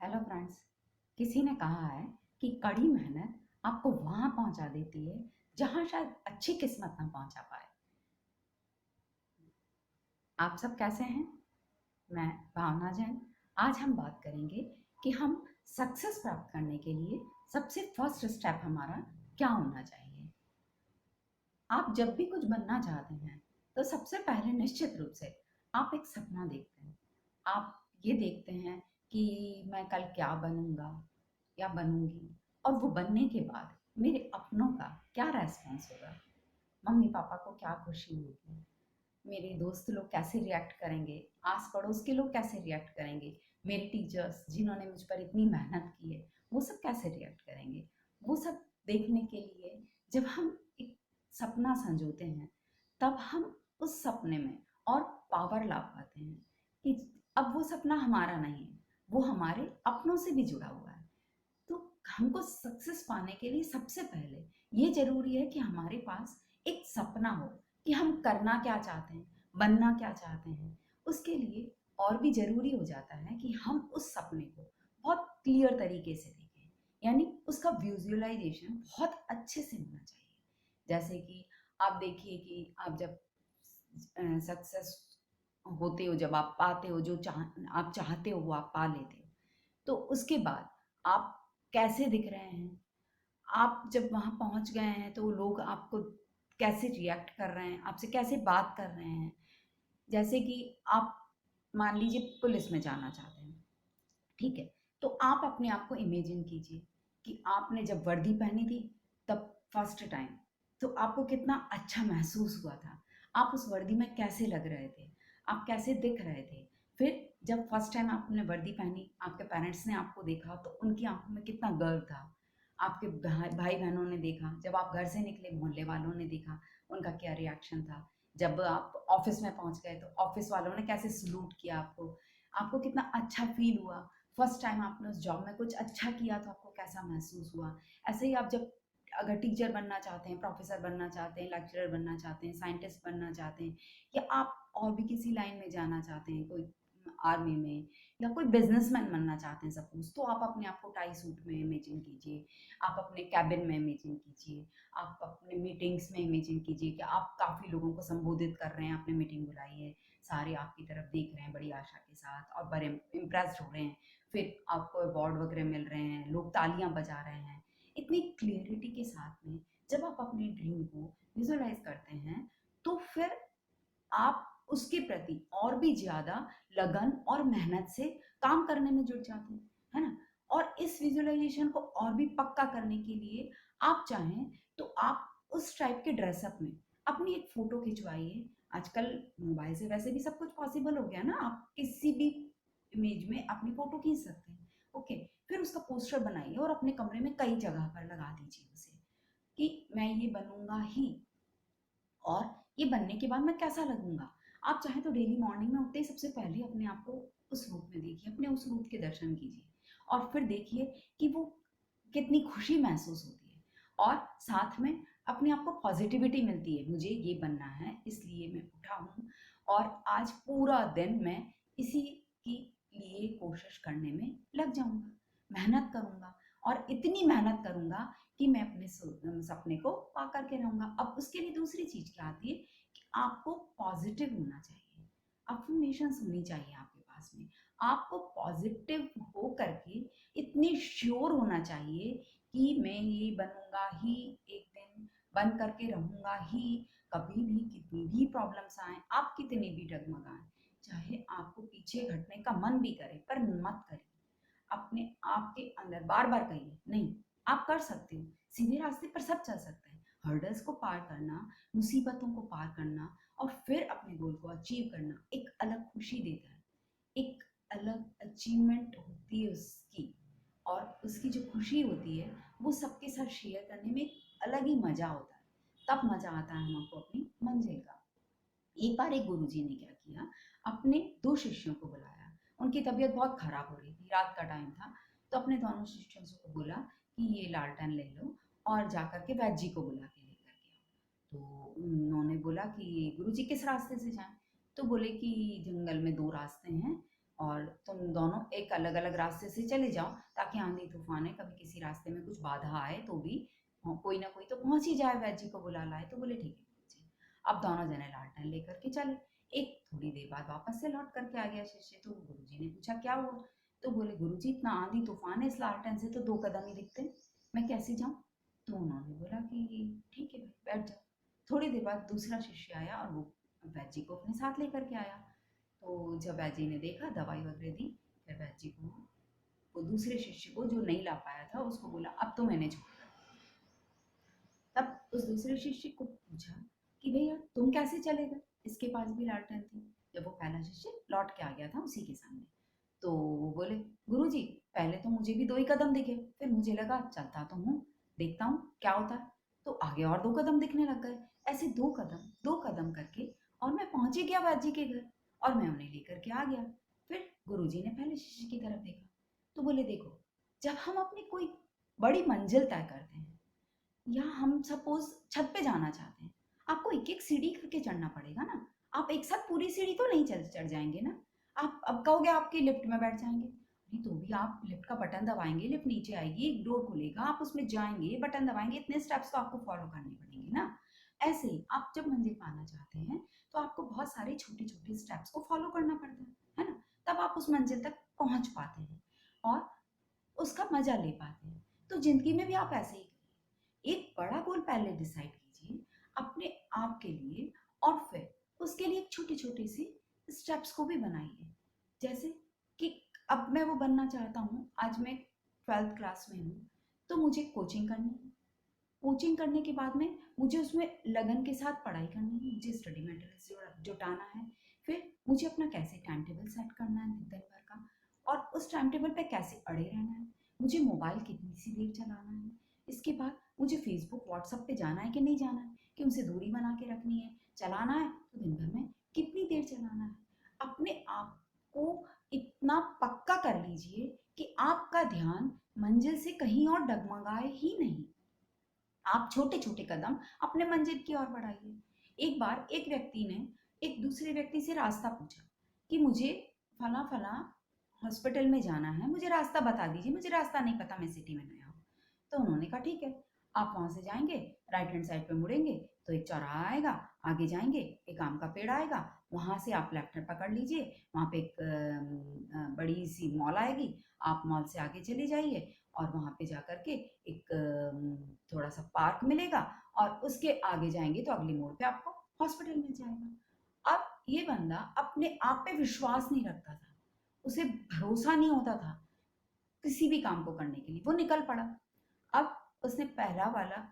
Hello friends. किसी ने कहा है कि कड़ी मेहनत आपको वहां पहुंचा देती है जहां शायद अच्छी किस्मत ना पहुंचा पाए। आप सब कैसे हैं? मैं भावना जैन। आज हम बात करेंगे कि हम सक्सेस प्राप्त करने के लिए सबसे फर्स्ट स्टेप हमारा क्या होना चाहिए। आप जब भी कुछ बनना चाहते हैं तो सबसे पहले निश्चित रूप से आप एक सपना देखते हैं। आप ये देखते हैं कि मैं कल क्या बनूंगा या बनूंगी, और वो बनने के बाद मेरे अपनों का क्या रेस्पॉन्स होगा, मम्मी पापा को क्या खुशी होगी, मेरे दोस्त लोग कैसे रिएक्ट करेंगे, आस पड़ोस के लोग कैसे रिएक्ट करेंगे, मेरे टीचर्स जिन्होंने मुझ पर इतनी मेहनत की है वो सब कैसे रिएक्ट करेंगे। वो सब देखने के लिए जब हम एक सपना संजोते हैं तब हम उस सपने में और पावर ला पाते हैं कि अब वो सपना हमारा नहीं है, वो हमारे अपनों से भी जुड़ा हुआ है। तो हमको सक्सेस पाने के लिए सबसे पहले ये जरूरी है कि हमारे पास एक सपना हो कि हम करना क्या चाहते हैं, बनना क्या चाहते हैं। उसके लिए और भी जरूरी हो जाता है कि हम उस सपने को बहुत क्लियर तरीके से देखें, यानी उसका विजुअलाइजेशन बहुत अच्छे से होना चाहिए। जैसे कि आप देखिए कि आप जब सक्सेस होते हो, जब आप पाते हो जो आप चाहते हो वो आप पा लेते हो, तो उसके बाद आप कैसे दिख रहे हैं, आप जब वहाँ पहुँच गए हैं तो लोग आपको कैसे रिएक्ट कर रहे हैं, आपसे कैसे बात कर रहे हैं। जैसे कि आप मान लीजिए पुलिस में जाना चाहते हैं, ठीक है, तो आप अपने आप को इमेजिन कीजिए कि आपने जब वर्दी पहनी थी तब फर्स्ट टाइम, तो आपको कितना अच्छा महसूस हुआ था, आप उस वर्दी में कैसे लग रहे थे, आप कैसे दिख रहे थे। फिर जब फर्स्ट टाइम आपने वर्दी पहनी, आपके पेरेंट्स ने आपको देखा तो उनकी आंखों में कितना गर्व था, आपके भाई बहनों ने देखा, जब आप घर से निकले मोहल्ले वालों ने देखा, उनका क्या रिएक्शन था। जब आप ऑफिस में पहुंच गए तो ऑफिस वालों ने कैसे सलूट किया आपको, आपको कितना अच्छा फील हुआ। फर्स्ट टाइम आपने उस जॉब में कुछ अच्छा किया तो आपको कैसा महसूस हुआ। ऐसे ही आप जब अगर टीचर बनना चाहते हैं, प्रोफेसर बनना चाहते हैं, लेक्चरर बनना चाहते हैं, साइंटिस्ट बनना चाहते हैं, या आप और भी किसी लाइन में जाना चाहते हैं, कोई आर्मी में, या कोई बिजनेसमैन बनना चाहते हैं सपोज, तो आप अपने आप को टाई सूट में इमेजिन कीजिए, आप अपने कैबिन में इमेजिन कीजिए, आप अपने मीटिंग्स में इमेजिन कीजिए कि आप काफ़ी लोगों को संबोधित कर रहे हैं, आपने मीटिंग बुलाई है, सारे आपकी तरफ देख रहे हैं बड़ी आशा के साथ और बड़े इम्प्रेस्ड हो रहे हैं। फिर आपको अवार्ड वगैरह मिल रहे हैं, लोग तालियां बजा रहे हैं। इतनी क्लियरिटी के साथ में जब आप अपने ड्रीम को विजुअलाइज करते हैं तो फिर आप उसके प्रति और भी ज्यादा लगन और मेहनत से काम करने में जुट जाते हैं, है ना। और इस विजुअलाइजेशन को और भी पक्का करने के लिए आप चाहें तो आप उस टाइप के ड्रेसअप में अपनी एक फोटो खिंचवाइए। आजकल मोबाइल से वैसे भी सब कुछ पॉसिबल हो गया ना, आप किसी भी इमेज में अपनी फोटो खींच सकते हैं। ओके, फिर उसका पोस्टर बनाइए और अपने कमरे में कई जगह पर लगा दीजिए उसे कि मैं ये बनूंगा ही, और ये बनने के बाद मैं कैसा लगूंगा। आप चाहे तो डेली मॉर्निंग में उठते ही सबसे पहले अपने आप को उस रूप में देखिए, अपने उस रूप के दर्शन कीजिए, और फिर देखिए कि वो कितनी खुशी महसूस होती है। और साथ में अपने आप को पॉजिटिविटी मिलती है, मुझे ये बनना है इसलिए मैं उठा हूँ और आज पूरा दिन मैं इसी की लिए कोशिश करने में लग जाऊंगा, मेहनत करूंगा, और इतनी मेहनत करूंगा कि मैं अपने सपने को पा करके रहूंगा। अब उसके लिए दूसरी चीज क्या आती है कि आपको पॉजिटिव होना चाहिए, अफर्मेशंस होनी चाहिए आपके पास में। आपको पॉजिटिव हो करके इतने श्योर होना चाहिए कि मैं ये बनूंगा ही, एक दिन बन करके रहूंगा ही। कभी भी कितनी भी प्रॉब्लम्स आए, आप कितने भी डगमगाएं, चाहे आपको पीछे हटने का मन भी करे पर मत करिए। अपने आप के अंदर बार बार कहिए नहीं, आप कर सकते हो, सीधे रास्ते पर सब चल सकते हैं। हर्डल्स को पार करना, मुसीबतों को पार करना और फिर अपने गोल को अचीव करना एक अलग खुशी देता है, एक अलग अचीवमेंट होती है उसकी। और उसकी जो खुशी होती है वो सबके साथ शेयर करने में एक अलग ही मजा होता है। तब मजा आता है हमको अपनी मंजिल का। एक बार एक गुरुजी ने क्या किया, अपने दो शिष्यों को बुलाया, उनकी तबीयत बहुत खराब हो रही थी, रात का टाइम था, तो अपने दोनों शिष्यों को बोला कि ये लालटेन ले लो और जाकर के वैद्य जी को बुला के लेकर के आओ। तो उन्होंने बोला कि गुरुजी किस रास्ते से जाएं, तो बोले कि जंगल में दो रास्ते हैं और तुम दोनों एक अलग अलग रास्ते से चले जाओ, ताकि आंधी तूफान है कभी किसी रास्ते में कुछ बाधा आए तो भी कोई ना कोई तो पहुंच ही जाए, वैद जी को बुला लाए। तो बोले ठीक है गुरुजी। अब दोनों जने लालटेन लेकर के चले। एक थोड़ी देर बाद वापस से लौट करके आ गया शिष्य। तो गुरुजी ने पूछा क्या हुआ? तो बोले गुरुजी इतना आंधी तूफान है, इस लालटेन से तो 2 कदम ही दिखते हैं, मैं कैसे जाऊं? तो उन्होंने बोला कि ठीक है भाई बैठ जाओ। थोड़ी देर बाद दूसरा शिष्य आया और वो वैद जी को अपने साथ लेकर के आया। तो जब वैद जी ने देखा, दवाई वगैरह दी, फिर वैद जी को वो दूसरे शिष्य को जो नहीं ला पाया था उसको बोला अब तो मैंने छोड़। तब उस दूसरे शिष्य को पूछा कि भैया तुम कैसे चले गए, इसके पास भी लालटेन थी। जब वो पहला शिष्य लौट के आ गया था उसी के सामने, तो वो बोले गुरुजी पहले तो मुझे भी 2 ही कदम दिखे, फिर मुझे लगा चलता तो हूँ, देखता हूँ क्या होता है। तो आगे और 2 कदम दिखने लग गए। ऐसे 2 कदम करके और मैं पहुंच ही गया वैद जी के घर, और मैं उन्हें लेकर के आ गया। फिर गुरुजी ने पहले शिष्य की तरफ देखा, तो बोले देखो, जब हम अपनी कोई बड़ी मंजिल तय करते हैं, या हम सपोज छत पे जाना चाहते हैं, आपको एक एक सीढ़ी करके चढ़ना पड़ेगा ना। आप एक साथ पूरी सीढ़ी तो नहीं चढ़ जाएंगे ना। आप अब कहोगे आपकी लिफ्ट में बैठ जाएंगे, नहीं तो भी आप लिफ्ट का बटन दबाएंगे, लिफ्ट नीचे आएगी, एक डोर खुलेगा, आप उसमें जाएंगे, बटन दबाएंगे, इतने स्टेप्स तो आपको फॉलो करने पड़ेंगे ना। ऐसे ही आप जब मंजिल पाना चाहते हैं तो आपको बहुत सारे छोटे छोटे स्टेप्स को फॉलो करना पड़ता है ना। तब आप उस मंजिल तक पहुंच पाते हैं और उसका मजा ले पाते हैं। तो जिंदगी में भी आप ऐसे ही एक बड़ा गोल पहले डिसाइड कीजिए अपने आप के लिए, और फिर उसके लिए एक छोटे छोटे से स्टेप्स को भी बनाइए। जैसे कि अब मैं वो बनना चाहता हूँ, आज मैं 12th क्लास में हूँ, तो मुझे कोचिंग करनी है। कोचिंग करने के बाद में मुझे उसमें लगन के साथ पढ़ाई करनी है, मुझे स्टडी मटेरियल्स जुटाना है। फिर मुझे अपना कैसे टाइम टेबल सेट करना है दिन भर का, और उस टाइम टेबल पे कैसे अड़े रहना है। मुझे मोबाइल कितनी सी देर चलाना है। इसके बाद मुझे फेसबुक व्हाट्सएप पे जाना है कि नहीं जाना है, कि उनसे दूरी बना के रखनी है। चलाना है तो दिन भर में कितनी देर चलाना है। अपने आप को इतना पक्का कर लीजिए कि आपका ध्यान मंजिल से कहीं और डगमगाए ही नहीं। आप छोटे छोटे कदम अपने मंजिल की ओर बढ़ाइए। एक बार एक व्यक्ति ने एक दूसरे व्यक्ति से रास्ता पूछा कि मुझे फला फला हॉस्पिटल में जाना है, मुझे रास्ता बता दीजिए, मुझे रास्ता नहीं पता, मैं सिटी में नया हूँ। तो उन्होंने कहा ठीक है, आप वहां से जाएंगे, राइट हैंड साइड पे मुड़ेंगे तो एक चौराहा आएगा, आगे जाएंगे एक आम का पेड़ आएगा, वहां से आप लेफ्ट हैंड पकड़ लीजिए, वहां पे एक बड़ी सी मॉल आएगी, आप मॉल से आगे चले जाइए, और वहां पे जाकर के एक थोड़ा सा पार्क मिलेगा, और उसके आगे जाएंगे तो अगले मोड़ पे आपको हॉस्पिटल मिल जाएगा। अब ये बंदा अपने आप पे विश्वास नहीं रखता था, उसे भरोसा नहीं होता था किसी भी काम को करने के लिए, वो निकल पड़ा। अब उसने पहला वाला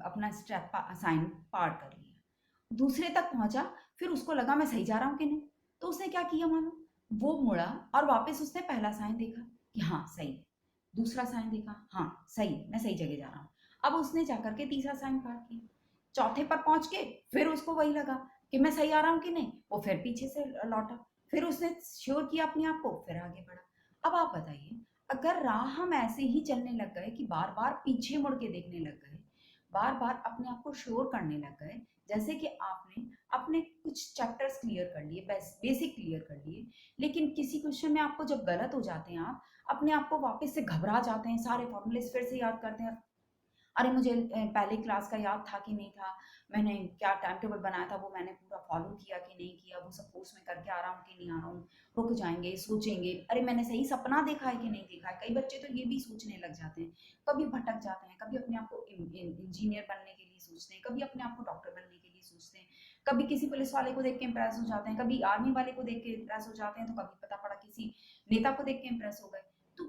अपना स्टेप साइन पार कर लिया, दूसरे तक पहुंचा, फिर उसको लगा मैं सही जा रहा हूँ कि नहीं, तो उसने क्या किया मालूम, वो मुड़ा और वापस उसने पहला साइन देखा कि हाँ सही है, दूसरा साइन देखा हाँ सही, मैं सही जगह जा रहा हूँ। अब उसने जाकर के तीसरा साइन पार किया, चौथे पर पहुंच के फिर उसको वही लगा कि मैं सही आ रहा हूँ कि नहीं, वो फिर पीछे से लौटा, फिर उसने श्योर किया अपने आप को, फिर आगे बढ़ा। अब आप बताइए, अगर राह हम ऐसे ही चलने लग गए कि बार बार पीछे मुड़ के देखने लग गए, बार बार अपने आप को श्योर करने लग गए, जैसे कि आपने अपने कुछ चैप्टर्स क्लियर कर लिए, बेसिक क्लियर कर लिए, लेकिन किसी क्वेश्चन में आपको जब गलत हो जाते हैं, आप अपने आप को वापस से घबरा जाते हैं, सारे फॉर्मूलेस फिर से याद करते हैं, अरे मुझे पहले क्लास का याद था कि नहीं था, मैंने क्या टाइम टेबल बनाया था वो मैंने पूरा फॉलो किया कि नहीं किया, वो सब कोर्स में करके आ रहा हूँ कि नहीं आ रहा हूँ। रुक जाएंगे, सोचेंगे, अरे मैंने सही सपना देखा है कि नहीं देखा है। कई बच्चे तो ये भी सोचने लग जाते हैं, कभी भटक जाते हैं, कभी अपने आप को इंजीनियर बनने के लिए सोचते हैं, कभी अपने आप को डॉक्टर बनने के लिए सोचते हैं, कभी किसी पुलिस वाले को देख के इम्प्रेस हो जाते हैं, कभी आर्मी वाले को देख के इम्प्रेस हो जाते हैं, तो कभी पता पड़ा किसी नेता को देख के इम्प्रेस हो गए। तो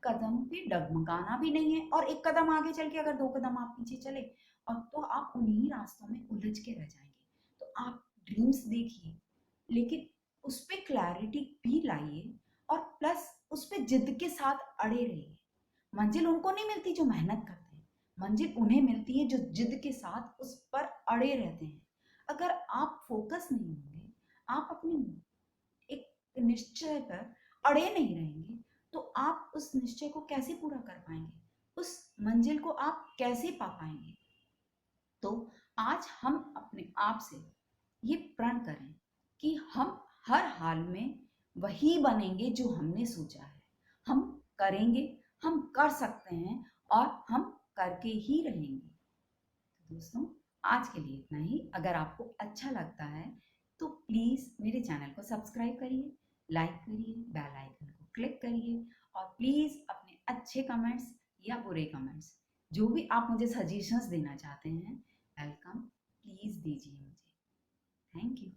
कदम पे डगमगाना भी नहीं है, और एक कदम आगे चल के अगर 2 कदम आप पीछे चले और तो आप उन्हीं रास्तों में उलझ के रह जाएंगे। तो आप ड्रीम्स देखिए, लेकिन उस पर क्लैरिटी भी लाइए, और प्लस उस पर जिद के साथ अड़े रहिए। मंजिल उनको नहीं मिलती जो मेहनत करते हैं, मंजिल उन्हें मिलती है जो जिद के साथ उस पर अड़े रहते हैं। अगर आप फोकस नहीं होंगे, आप अपनी एक निश्चय पर अड़े नहीं रहेंगे, तो आप उस निश्चय को कैसे पूरा कर पाएंगे, उस मंजिल को आप कैसे पा पाएंगे। तो आज हम अपने आप से ये प्रण करें कि हम हर हाल में वही बनेंगे जो हमने सोचा है। हम करेंगे, हम कर सकते हैं और हम करके ही रहेंगे। तो दोस्तों, आज के लिए इतना ही। अगर आपको अच्छा लगता है तो प्लीज़ मेरे चैनल को सब्सक्राइब करिए, लाइक करिए, बेल आइकन को क्लिक करिए और प्लीज़ अपने अच्छे कमेंट्स या बुरे कमेंट्स, जो भी आप मुझे सजेशंस देना चाहते हैं, वेलकम, प्लीज़ दीजिए मुझे। Thank you.